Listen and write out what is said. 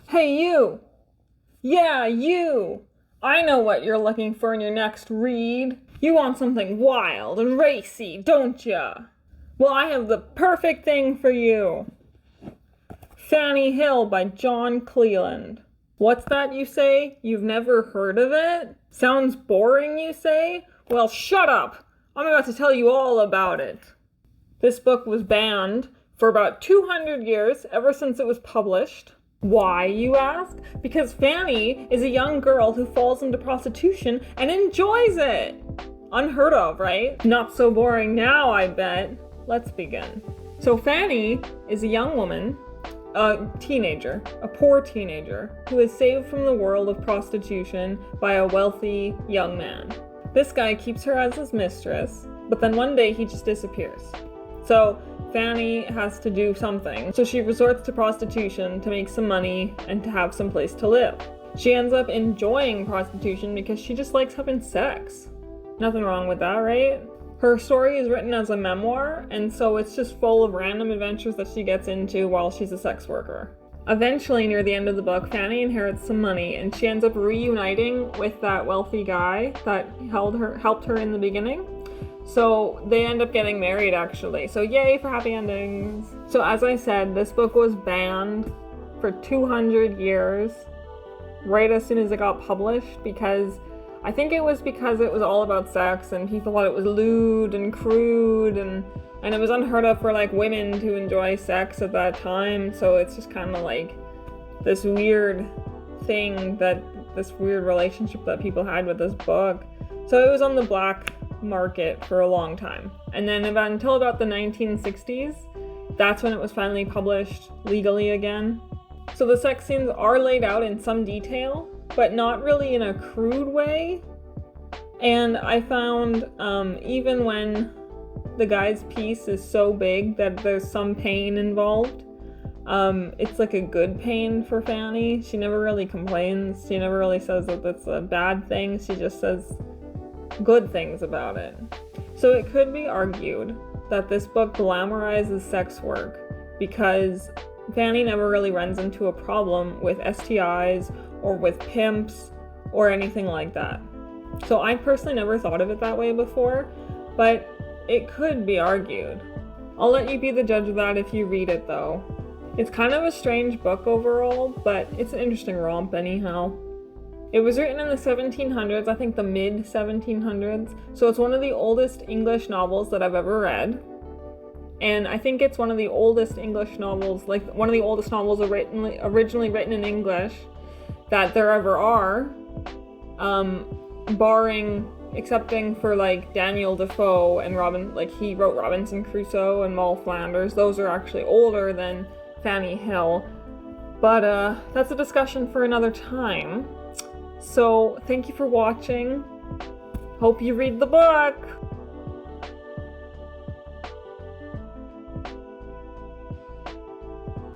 Hey, you! Yeah, you! I know what you're looking for in your next read. You want something wild and racy, don't ya? Well, I have the perfect thing for you. Fanny Hill by John Cleland. What's that, you say? You've never heard of it? Sounds boring, you say? Well, shut up! I'm about to tell you all about it. This book was banned for about 200 years, ever since it was published. Why, you ask? Because Fanny is a young girl who falls into prostitution and enjoys it. Unheard of, right? Not so boring now, I bet. Let's begin. So Fanny is a young woman, a teenager, a poor teenager, who is saved from the world of prostitution by a wealthy young man. This guy keeps her as his mistress, but then one day he just disappears. So Fanny has to do something, so she resorts to prostitution to make some money and to have some place to live. She ends up enjoying prostitution because she just likes having sex. Nothing wrong with that, right? Her story is written as a memoir, and so it's just full of random adventures that she gets into while she's a sex worker. Eventually, near the end of the book, Fanny inherits some money, and she ends up reuniting with that wealthy guy that helped her in the beginning. So they end up getting married, actually. So yay for happy endings. So as I said, this book was banned for 200 years, right as soon as it got published, because I think it was because it was all about sex and people thought it was lewd and crude and it was unheard of for like women to enjoy sex at that time. So it's just kind of like this weird thing this weird relationship that people had with this book. So it was on the black market for a long time. And then until about the 1960s, that's when it was finally published legally again. So the sex scenes are laid out in some detail, but not really in a crude way. And I found even when the guy's piece is so big that there's some pain involved, it's like a good pain for Fanny. She never really complains. She never really says that that's a bad thing. She just says good things about it. So it could be argued that this book glamorizes sex work because Fanny never really runs into a problem with STIs or with pimps or anything like that. So I personally never thought of it that way before, but it could be argued. I'll let you be the judge of that if you read it though. It's kind of a strange book overall, but it's an interesting romp anyhow. It was written in the 1700s, I think the mid 1700s, so it's one of the oldest English novels that I've ever read. And I think it's one of the oldest English novels, like one of the oldest novels originally written in English that there ever are, excepting for like Daniel Defoe and he wrote Robinson Crusoe and Moll Flanders. Those are actually older than Fanny Hill. But that's a discussion for another time. So thank you for watching. Hope you read the book.